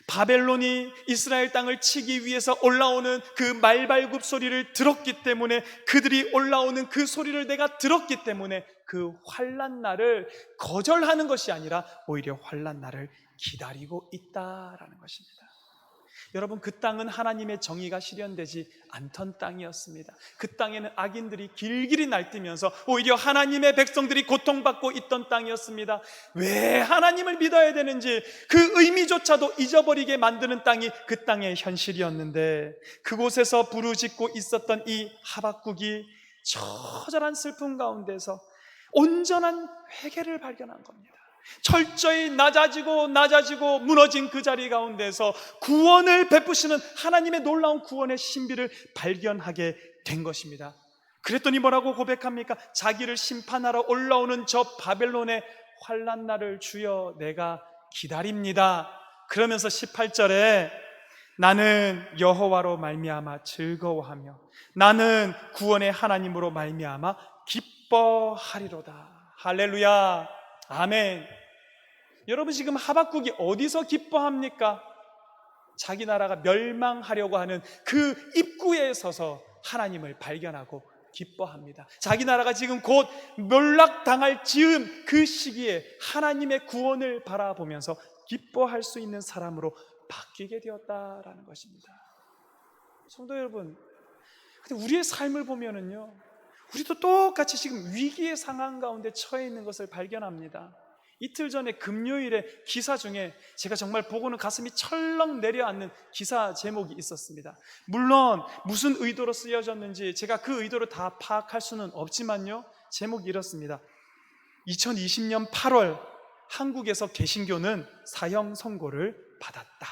Speaker 1: 바벨론이 이스라엘 땅을 치기 위해서 올라오는 그 말발굽 소리를 들었기 때문에, 그들이 올라오는 그 소리를 내가 들었기 때문에 그 환난 날을 거절하는 것이 아니라 오히려 환난 날을 기다리고 있다라는 것입니다. 여러분, 그 땅은 하나님의 정의가 실현되지 않던 땅이었습니다. 그 땅에는 악인들이 길길이 날뛰면서 오히려 하나님의 백성들이 고통받고 있던 땅이었습니다. 왜 하나님을 믿어야 되는지 그 의미조차도 잊어버리게 만드는 땅이 그 땅의 현실이었는데, 그곳에서 부르짖고 있었던 이 하박국이 처절한 슬픔 가운데서 온전한 회개를 발견한 겁니다. 철저히 낮아지고 무너진 그 자리 가운데서 구원을 베푸시는 하나님의 놀라운 구원의 신비를 발견하게 된 것입니다. 그랬더니 뭐라고 고백합니까? 자기를 심판하러 올라오는 저 바벨론의 환난 날을 주여 내가 기다립니다. 그러면서 18절에 나는 여호와로 말미암아 즐거워하며 나는 구원의 하나님으로 말미암아 기뻐하리로다. 할렐루야, 아멘. 여러분, 지금 하박국이 어디서 기뻐합니까? 자기 나라가 멸망하려고 하는 그 입구에 서서 하나님을 발견하고 기뻐합니다. 자기 나라가 지금 곧 멸락당할 즈음 그 시기에 하나님의 구원을 바라보면서 기뻐할 수 있는 사람으로 바뀌게 되었다라는 것입니다. 성도 여러분, 근데 우리의 삶을 보면은요, 우리도 똑같이 지금 위기의 상황 가운데 처해 있는 것을 발견합니다. 이틀 전에 금요일에 기사 중에 제가 정말 보고는 가슴이 철렁 내려앉는 기사 제목이 있었습니다. 물론 무슨 의도로 쓰여졌는지 제가 그 의도를 다 파악할 수는 없지만요, 제목이 이렇습니다. 2020년 8월 한국에서 개신교는 사형 선고를 받았다.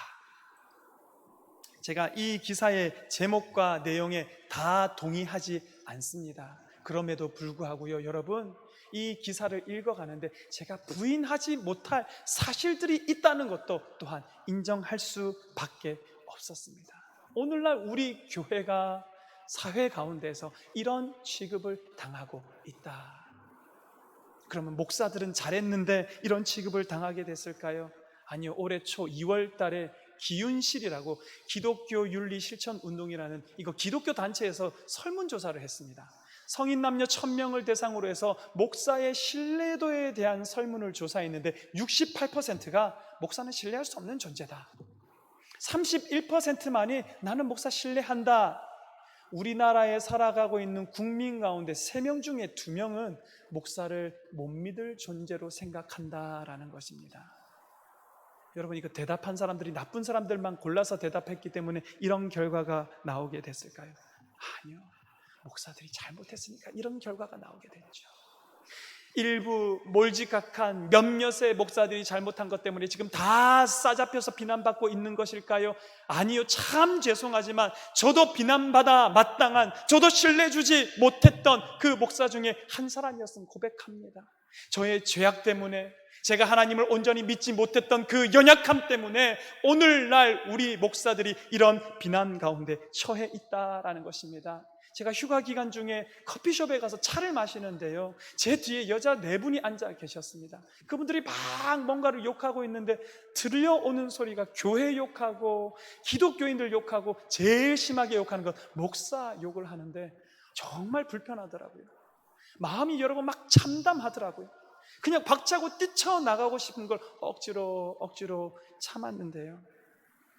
Speaker 1: 제가 이 기사의 제목과 내용에 다 동의하지 않습니다. 그럼에도 불구하고요, 여러분, 이 기사를 읽어가는데 제가 부인하지 못할 사실들이 있다는 것도 또한 인정할 수밖에 없었습니다. 오늘날 우리 교회가 사회 가운데서 이런 취급을 당하고 있다. 그러면 목사들은 잘했는데 이런 취급을 당하게 됐을까요? 아니요. 올해 초 2월 달에 기윤실이라고 기독교 윤리 실천 운동이라는 이거 기독교 단체에서 설문조사를 했습니다. 성인 남녀 1000명을 대상으로 해서 목사의 신뢰도에 대한 설문을 조사했는데 68%가 목사는 신뢰할 수 없는 존재다. 31%만이 나는 목사 신뢰한다. 우리나라에 살아가고 있는 국민 가운데 3명 중에 2명은 목사를 못 믿을 존재로 생각한다라는 것입니다. 여러분, 이거 대답한 사람들이 나쁜 사람들만 골라서 대답했기 때문에 이런 결과가 나오게 됐을까요? 아니요. 목사들이 잘못했으니까 이런 결과가 나오게 됐죠. 일부 몰지각한 몇몇의 목사들이 잘못한 것 때문에 지금 다 싸잡혀서 비난받고 있는 것일까요? 아니요. 참 죄송하지만 저도 비난받아 마땅한, 저도 신뢰주지 못했던 그 목사 중에 한 사람이었으면 고백합니다. 저의 죄악 때문에, 제가 하나님을 온전히 믿지 못했던 그 연약함 때문에 오늘날 우리 목사들이 이런 비난 가운데 처해 있다라는 것입니다. 제가 휴가 기간 중에 커피숍에 가서 차를 마시는데요, 제 뒤에 여자 4분이 앉아 계셨습니다. 그분들이 막 뭔가를 욕하고 있는데 들려오는 소리가 교회 욕하고 기독교인들 욕하고 제일 심하게 욕하는 것 목사 욕을 하는데 정말 불편하더라고요. 마음이 여러분 막 참담하더라고요. 그냥 박차고 뛰쳐나가고 싶은 걸 억지로 참았는데요,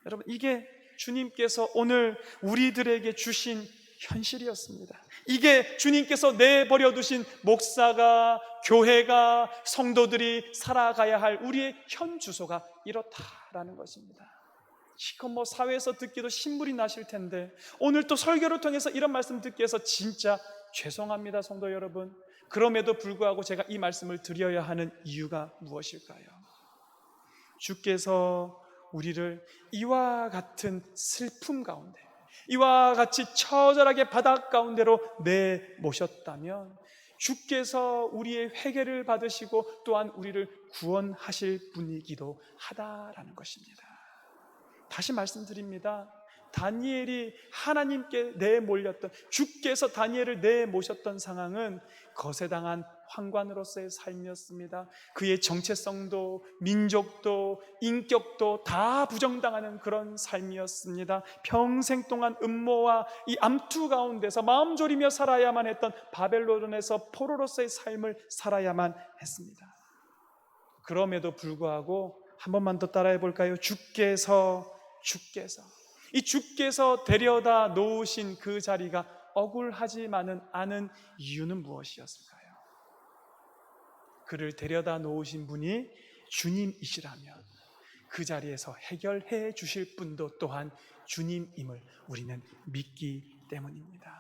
Speaker 1: 여러분 이게 주님께서 오늘 우리들에게 주신 현실이었습니다. 이게 주님께서 내버려 두신 목사가, 교회가, 성도들이 살아가야 할 우리의 현 주소가 이렇다라는 것입니다. 시커먼 사회에서 듣기도 신물이 나실 텐데 오늘 또 설교를 통해서 이런 말씀 듣기 위해서 진짜 죄송합니다, 성도 여러분. 그럼에도 불구하고 제가 이 말씀을 드려야 하는 이유가 무엇일까요? 주께서 우리를 이와 같은 슬픔 가운데, 이와 같이 처절하게 바닥 가운데로 내모셨다면 주께서 우리의 회개를 받으시고 또한 우리를 구원하실 분이기도 하다라는 것입니다. 다시 말씀드립니다. 다니엘이 하나님께 내몰렸던, 주께서 다니엘을 내모셨던 상황은 거세당한 황관으로서의 삶이었습니다. 그의 정체성도 민족도 인격도 다 부정당하는 그런 삶이었습니다. 평생 동안 음모와 이 암투 가운데서 마음 졸이며 살아야만 했던 바벨론에서 포로로서의 삶을 살아야만 했습니다. 그럼에도 불구하고 한 번만 더 따라해 볼까요? 주께서 이 주께서 데려다 놓으신 그 자리가 억울하지만은 않은 이유는 무엇이었을까요? 그를 데려다 놓으신 분이 주님이시라면 그 자리에서 해결해 주실 분도 또한 주님임을 우리는 믿기 때문입니다.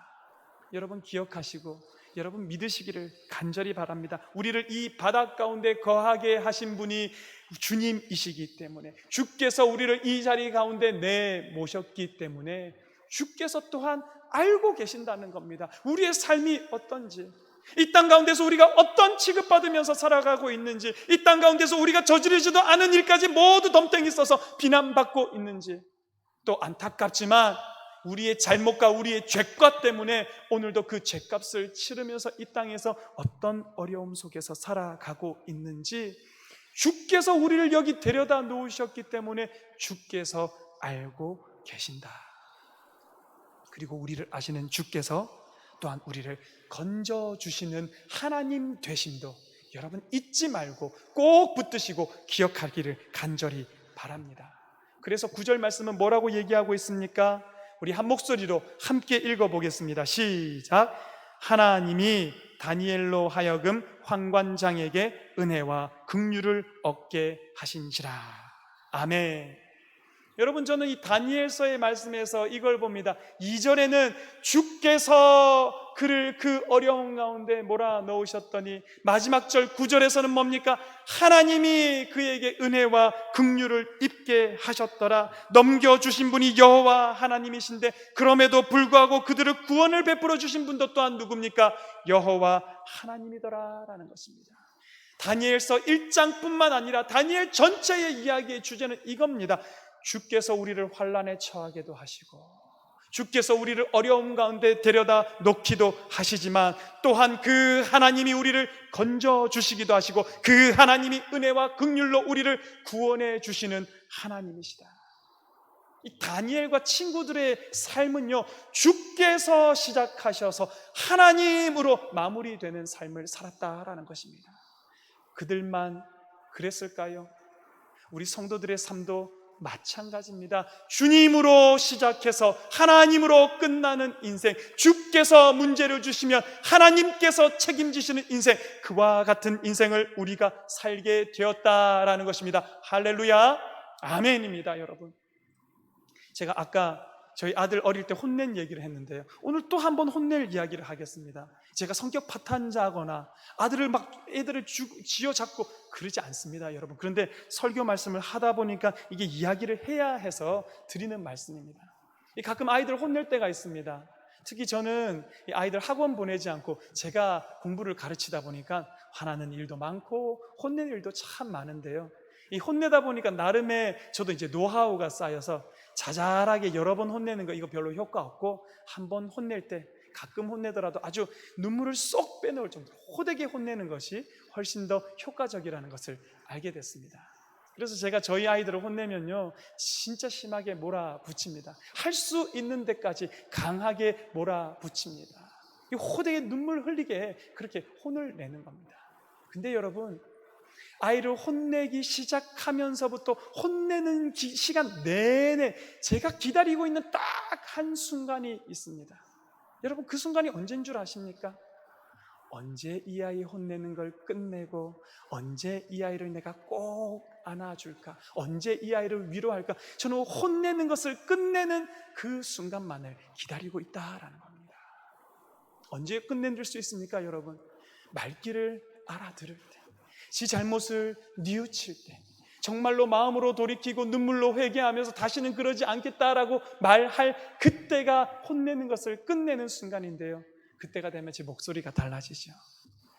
Speaker 1: 여러분 기억하시고 여러분 믿으시기를 간절히 바랍니다. 우리를 이 바닥 가운데 거하게 하신 분이 주님이시기 때문에, 주께서 우리를 이 자리 가운데 내모셨기 때문에 주께서 또한 알고 계신다는 겁니다. 우리의 삶이 어떤지, 이 땅 가운데서 우리가 어떤 취급받으면서 살아가고 있는지, 이 땅 가운데서 우리가 저지르지도 않은 일까지 모두 덤탱이 써서 비난받고 있는지, 또 안타깝지만 우리의 잘못과 우리의 죄과 때문에 오늘도 그 죄값을 치르면서 이 땅에서 어떤 어려움 속에서 살아가고 있는지 주께서 우리를 여기 데려다 놓으셨기 때문에 주께서 알고 계신다. 그리고 우리를 아시는 주께서 또한 우리를 건져주시는 하나님 되심도 여러분 잊지 말고 꼭 붙드시고 기억하기를 간절히 바랍니다. 그래서 9절 말씀은 뭐라고 얘기하고 있습니까? 우리 한 목소리로 함께 읽어보겠습니다. 시작. 하나님이 다니엘로 하여금 황관장에게 은혜와 긍휼을 얻게 하신지라. 아멘. 여러분 저는 이 다니엘서의 말씀에서 이걸 봅니다. 2절에는 주께서 그를 그 어려운 가운데 몰아넣으셨더니 마지막 절 9절에서는 뭡니까? 하나님이 그에게 은혜와 긍휼을 입게 하셨더라. 넘겨주신 분이 여호와 하나님이신데 그럼에도 불구하고 그들을 구원을 베풀어 주신 분도 또한 누굽니까? 여호와 하나님이더라 라는 것입니다. 다니엘서 1장뿐만 아니라 다니엘 전체의 이야기의 주제는 이겁니다. 주께서 우리를 환난에 처하게도 하시고 주께서 우리를 어려움 가운데 데려다 놓기도 하시지만 또한 그 하나님이 우리를 건져주시기도 하시고 그 하나님이 은혜와 긍휼로 우리를 구원해 주시는 하나님이시다. 이 다니엘과 친구들의 삶은요, 주께서 시작하셔서 하나님으로 마무리되는 삶을 살았다라는 것입니다. 그들만 그랬을까요? 우리 성도들의 삶도 마찬가지입니다. 주님으로 시작해서 하나님으로 끝나는 인생, 주께서 문제를 주시면 하나님께서 책임지시는 인생, 그와 같은 인생을 우리가 살게 되었다라는 것입니다. 할렐루야, 아멘입니다. 여러분, 제가 아까 저희 아들 어릴 때 혼낸 얘기를 했는데요, 오늘 또 한 번 혼낼 이야기를 하겠습니다. 제가 성격 파탄자거나 아들을 막 애들을 쥐어잡고 그러지 않습니다, 여러분. 그런데 설교 말씀을 하다 보니까 이게 이야기를 해야 해서 드리는 말씀입니다. 가끔 아이들 혼낼 때가 있습니다. 특히 저는 이 아이들 학원 보내지 않고 제가 공부를 가르치다 보니까 화나는 일도 많고 혼내는 일도 참 많은데요, 이 혼내다 보니까 나름의 저도 이제 노하우가 쌓여서 자잘하게 여러 번 혼내는 거 이거 별로 효과 없고, 한 번 혼낼 때 가끔 혼내더라도 아주 눈물을 쏙 빼놓을 정도로 호되게 혼내는 것이 훨씬 더 효과적이라는 것을 알게 됐습니다. 그래서 제가 저희 아이들을 혼내면요 진짜 심하게 몰아붙입니다. 할 수 있는 데까지 강하게 몰아붙입니다. 이 호되게 눈물 흘리게 그렇게 혼을 내는 겁니다. 근데 여러분, 아이를 혼내기 시작하면서부터 혼내는 시간 내내 제가 기다리고 있는 딱 한 순간이 있습니다. 여러분, 그 순간이 언제인 줄 아십니까? 언제 이 아이 혼내는 걸 끝내고 언제 이 아이를 내가 꼭 안아줄까, 언제 이 아이를 위로할까, 저는 혼내는 것을 끝내는 그 순간만을 기다리고 있다라는 겁니다. 언제 끝내줄 수 있습니까 여러분? 말귀를 알아들을 때, 지 잘못을 뉘우칠 때, 정말로 마음으로 돌이키고 눈물로 회개하면서 다시는 그러지 않겠다라고 말할 그때가 혼내는 것을 끝내는 순간인데요, 그때가 되면 제 목소리가 달라지죠.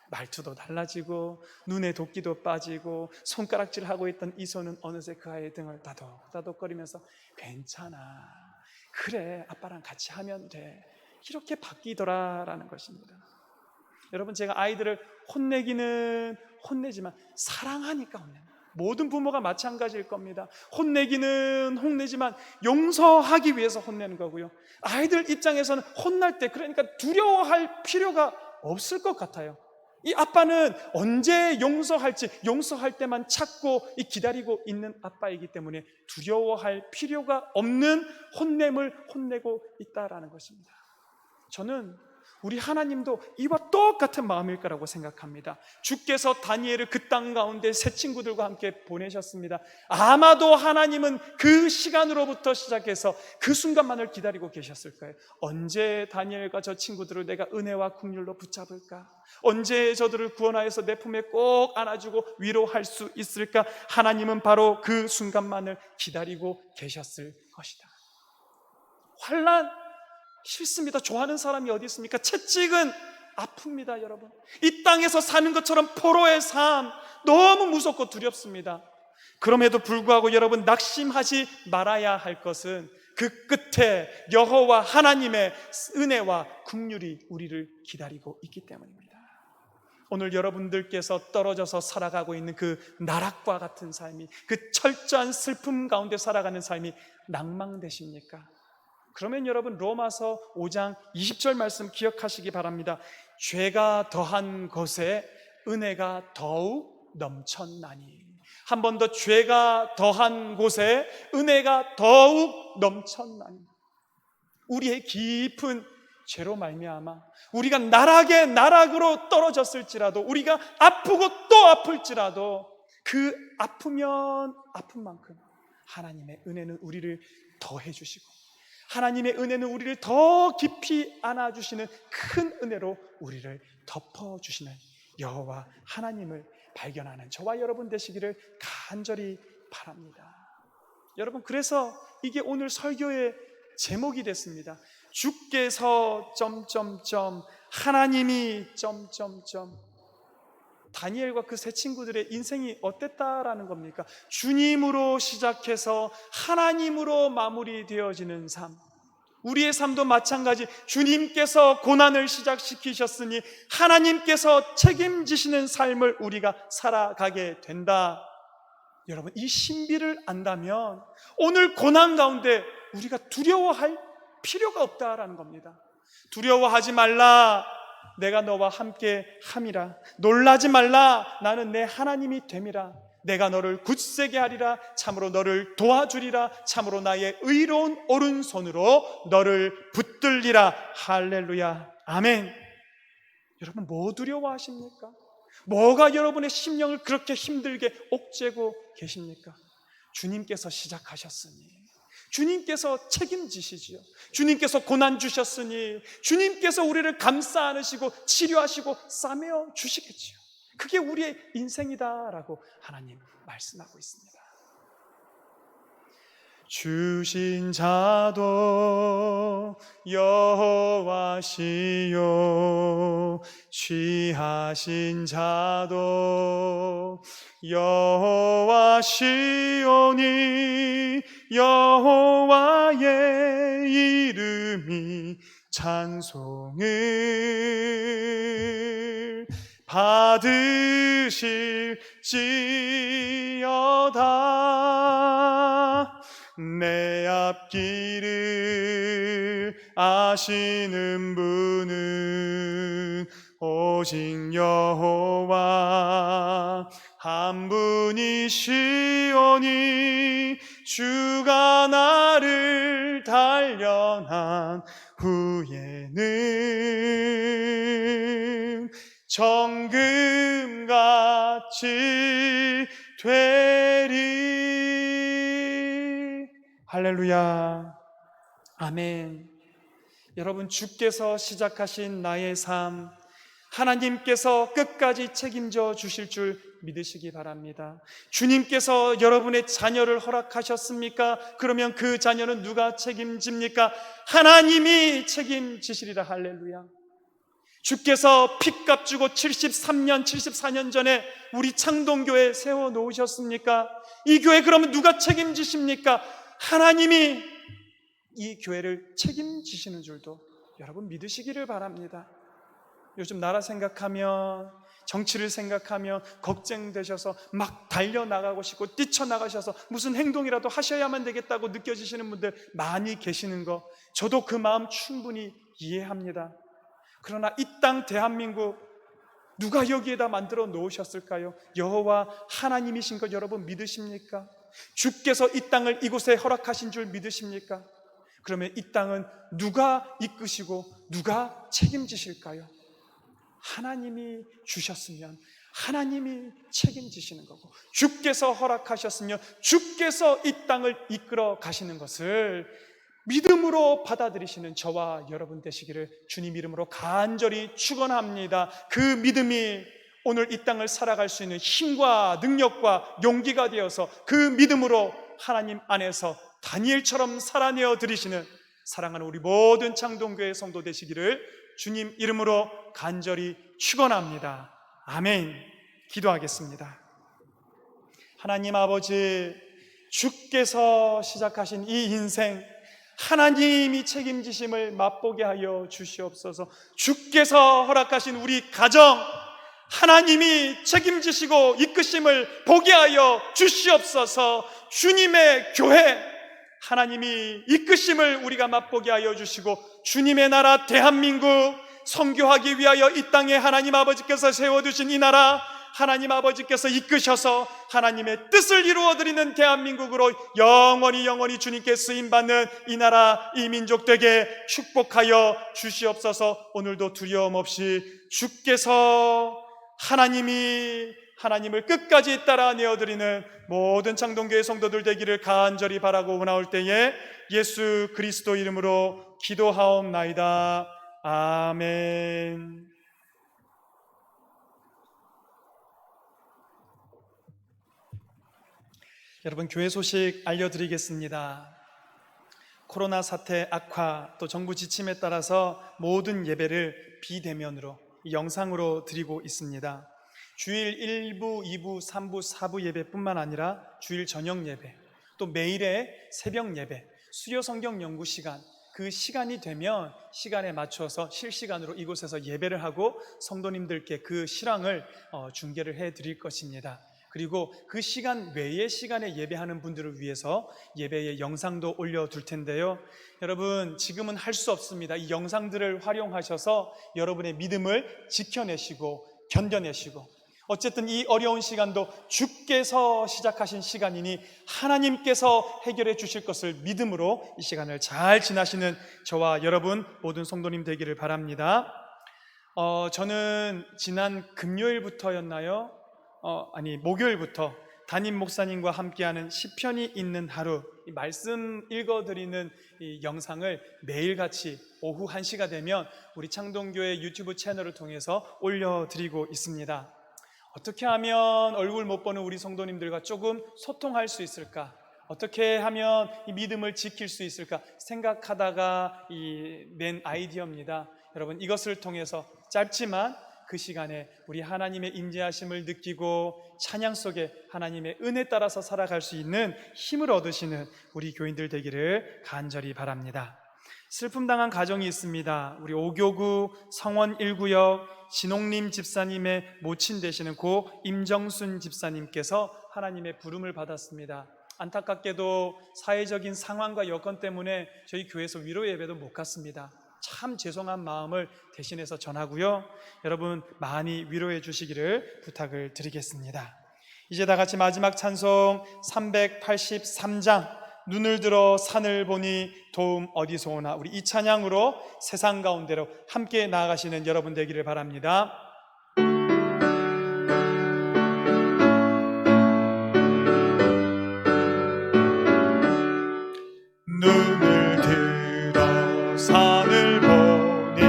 Speaker 1: 말투도 달라지고 눈에 도끼도 빠지고 손가락질하고 있던 이 손은 어느새 그 아이의 등을 다독다독거리면서 괜찮아, 그래, 아빠랑 같이 하면 돼, 이렇게 바뀌더라라는 것입니다. 여러분, 제가 아이들을 혼내기는 혼내지만 사랑하니까 혼냅니다. 모든 부모가 마찬가지일 겁니다. 혼내기는 혼내지만 용서하기 위해서 혼내는 거고요, 아이들 입장에서는 혼날 때 그러니까 두려워할 필요가 없을 것 같아요. 이 아빠는 언제 용서할지 용서할 때만 찾고 기다리고 있는 아빠이기 때문에 두려워할 필요가 없는 혼냄을 혼내고 있다라는 것입니다. 저는 우리 하나님도 이와 똑같은 마음일 거라고 생각합니다. 주께서 다니엘을 그 땅 가운데 새 친구들과 함께 보내셨습니다. 아마도 하나님은 그 시간으로부터 시작해서 그 순간만을 기다리고 계셨을 거예요. 언제 다니엘과 저 친구들을 내가 은혜와 긍휼로 붙잡을까? 언제 저들을 구원하여서 내 품에 꼭 안아주고 위로할 수 있을까? 하나님은 바로 그 순간만을 기다리고 계셨을 것이다. 환난 싫습니다. 좋아하는 사람이 어디 있습니까? 채찍은 아픕니다. 여러분, 이 땅에서 사는 것처럼 포로의 삶 너무 무섭고 두렵습니다. 그럼에도 불구하고 여러분, 낙심하지 말아야 할 것은 그 끝에 여호와 하나님의 은혜와 긍휼이 우리를 기다리고 있기 때문입니다. 오늘 여러분들께서 떨어져서 살아가고 있는 그 나락과 같은 삶이, 그 철저한 슬픔 가운데 살아가는 삶이 낭망되십니까? 그러면 여러분, 로마서 5장 20절 말씀 기억하시기 바랍니다. 죄가 더한 곳에 은혜가 더욱 넘쳤나니. 한 번 더, 죄가 더한 곳에 은혜가 더욱 넘쳤나니. 우리의 깊은 죄로 말미암아 우리가 나락의 나락으로 떨어졌을지라도, 우리가 아프고 또 아플지라도 그 아프면 아픈 만큼 하나님의 은혜는 우리를 더해 주시고, 하나님의 은혜는 우리를 더 깊이 안아주시는 큰 은혜로 우리를 덮어주시는 여호와 하나님을 발견하는 저와 여러분 되시기를 간절히 바랍니다. 여러분, 그래서 이게 오늘 설교의 제목이 됐습니다. 주께서 하나님이 다니엘과 그 세 친구들의 인생이 어땠다라는 겁니까? 주님으로 시작해서 하나님으로 마무리되어지는 삶. 우리의 삶도 마찬가지. 주님께서 고난을 시작시키셨으니 하나님께서 책임지시는 삶을 우리가 살아가게 된다. 여러분, 이 신비를 안다면 오늘 고난 가운데 우리가 두려워할 필요가 없다라는 겁니다. 두려워하지 말라, 내가 너와 함께 함이라. 놀라지 말라, 나는 내 하나님이 됨이라. 내가 너를 굳세게 하리라. 참으로 너를 도와주리라. 참으로 나의 의로운 오른손으로 너를 붙들리라. 할렐루야, 아멘. 여러분, 뭐 두려워하십니까? 뭐가 여러분의 심령을 그렇게 힘들게 옥죄고 계십니까? 주님께서 시작하셨으니, 주님께서 책임지시지요. 주님께서 고난 주셨으니 주님께서 우리를 감싸 안으시고 치료하시고 싸매어 주시겠지요. 그게 우리의 인생이다라고 하나님 말씀하고 있습니다. 주신 자도 여호와시요 취하신 자도 여호와시오니 여호와의 이름이 찬송을 받으실지어다. 내 앞길을 아시는 분은 오직 여호와 한 분이시오니 주가 나를 단련한 후에는 정금같이 되리. 할렐루야. 아멘. 여러분, 주께서 시작하신 나의 삶, 하나님께서 끝까지 책임져 주실 줄 믿으시기 바랍니다. 주님께서 여러분의 자녀를 허락하셨습니까? 그러면 그 자녀는 누가 책임집니까? 하나님이 책임지시리라. 할렐루야. 주께서 핏값 주고 73년, 74년 전에 우리 창동교회 세워놓으셨습니까? 이 교회 그러면 누가 책임지십니까? 하나님이 이 교회를 책임지시는 줄도 여러분 믿으시기를 바랍니다. 요즘 나라 생각하면, 정치를 생각하면 걱정되셔서 막 달려나가고 싶고 뛰쳐나가셔서 무슨 행동이라도 하셔야만 되겠다고 느껴지시는 분들 많이 계시는 거 저도 그 마음 충분히 이해합니다. 그러나 이 땅 대한민국 누가 여기에다 만들어 놓으셨을까요? 여호와 하나님이신 것 여러분 믿으십니까? 주께서 이 땅을 이곳에 허락하신 줄 믿으십니까? 그러면 이 땅은 누가 이끄시고 누가 책임지실까요? 하나님이 주셨으면 하나님이 책임지시는 거고, 주께서 허락하셨으면 주께서 이 땅을 이끌어 가시는 것을 믿음으로 받아들이시는 저와 여러분 되시기를 주님 이름으로 간절히 축원합니다. 그 믿음이 오늘 이 땅을 살아갈 수 있는 힘과 능력과 용기가 되어서 그 믿음으로 하나님 안에서 다니엘처럼 살아내어 드리시는 사랑하는 우리 모든 창동교회 성도 되시기를 주님 이름으로 간절히 축원합니다. 아멘. 기도하겠습니다. 하나님 아버지, 주께서 시작하신 이 인생 하나님이 책임지심을 맛보게 하여 주시옵소서. 주께서 허락하신 우리 가정 하나님이 책임지시고 이끄심을 보게 하여 주시옵소서. 주님의 교회 하나님이 이끄심을 우리가 맛보게 하여 주시고, 주님의 나라 대한민국 선교하기 위하여 이 땅에 하나님 아버지께서 세워두신 이 나라 하나님 아버지께서 이끄셔서 하나님의 뜻을 이루어드리는 대한민국으로 영원히 주님께 쓰임받는 이 나라 이 민족 되게 축복하여 주시옵소서. 오늘도 두려움 없이 주께서 하나님을 끝까지 따라 내어드리는 모든 창동교회 성도들 되기를 간절히 바라고 나올 때에 예수 그리스도 이름으로 기도하옵나이다. 아멘. 여러분, 교회 소식 알려드리겠습니다. 코로나 사태 악화, 또 정부 지침에 따라서 모든 예배를 비대면으로 영상으로 드리고 있습니다. 주일 1부, 2부, 3부, 4부 예배뿐만 아니라 주일 저녁 예배, 또 매일의 새벽 예배, 수요 성경 연구 시간, 그 시간이 되면 시간에 맞춰서 실시간으로 이곳에서 예배를 하고 성도님들께 그 실황을 중계를 해드릴 것입니다. 그리고 그 시간 외의 시간에 예배하는 분들을 위해서 예배의 영상도 올려둘 텐데요. 여러분, 지금은 할 수 없습니다. 이 영상들을 활용하셔서 여러분의 믿음을 지켜내시고 견뎌내시고, 어쨌든 이 어려운 시간도 주께서 시작하신 시간이니 하나님께서 해결해 주실 것을 믿음으로 이 시간을 잘 지나시는 저와 여러분 모든 성도님 되기를 바랍니다. 저는 지난 금요일부터였나요? 목요일부터 담임 목사님과 함께하는 시편이 있는 하루, 이 말씀 읽어드리는 이 영상을 매일같이 오후 1시가 되면 우리 창동교회 유튜브 채널을 통해서 올려드리고 있습니다. 어떻게 하면 얼굴 못 보는 우리 성도님들과 조금 소통할 수 있을까? 어떻게 하면 이 믿음을 지킬 수 있을까 생각하다가 낸 아이디어입니다. 여러분, 이것을 통해서 짧지만 그 시간에 우리 하나님의 임재하심을 느끼고 찬양 속에 하나님의 은혜 따라서 살아갈 수 있는 힘을 얻으시는 우리 교인들 되기를 간절히 바랍니다. 슬픔 당한 가정이 있습니다. 우리 오교구 성원 1구역 진홍림 집사님의 모친 되시는 고 임정순 집사님께서 하나님의 부름을 받았습니다. 안타깝게도 사회적인 상황과 여건 때문에 저희 교회에서 위로 예배도 못 갔습니다. 참 죄송한 마음을 대신해서 전하고요, 여러분 많이 위로해 주시기를 부탁을 드리겠습니다. 이제 다 같이 마지막 찬송 383장 눈을 들어 산을 보니 도움 어디서 오나, 우리 이 찬양으로 세상 가운데로 함께 나아가시는 여러분 되기를 바랍니다. 눈을 들어 산을 보니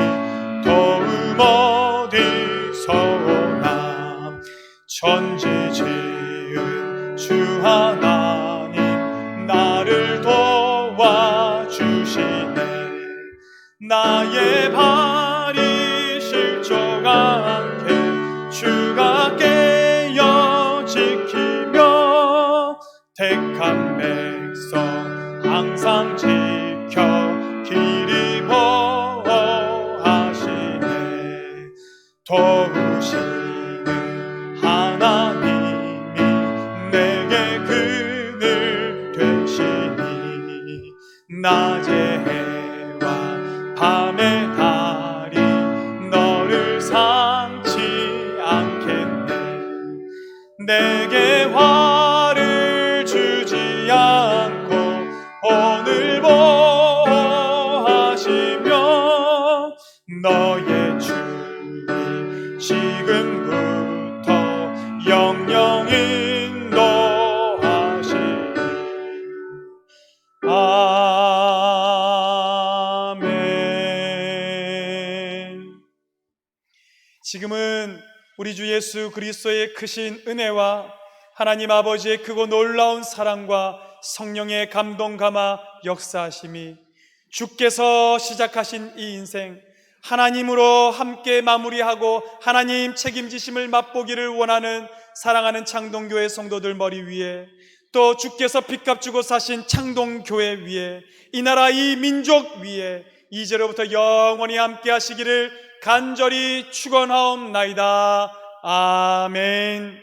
Speaker 1: 도움 어디서 오나, 천지 지은 주 하나님 나를 도와주시네. 나의 발이 실족 않게 주가 깨어 지키며 택한 백성 항상 지켜 길이 보호하시네. 도우시는 하나님이 내게 그늘 되시니, 낮의 해와 밤의 달이 너를 상치 않겠네. 내게 화를 주지 않고 오늘 보호하시며, 너의 주님 지금부터 영영 인도하시니. 아멘. 지금은 우리 주 예수 그리스도의 크신 은혜와 하나님 아버지의 크고 놀라운 사랑과 성령의 감동 감화 역사하심이, 주께서 시작하신 이 인생 하나님으로 함께 마무리하고 하나님 책임지심을 맛보기를 원하는 사랑하는 창동교회 성도들 머리 위에, 또 주께서 빚값 주고 사신 창동교회 위에, 이 나라 이 민족 위에 이제로부터 영원히 함께 하시기를 간절히 축원하옵나이다. 아멘.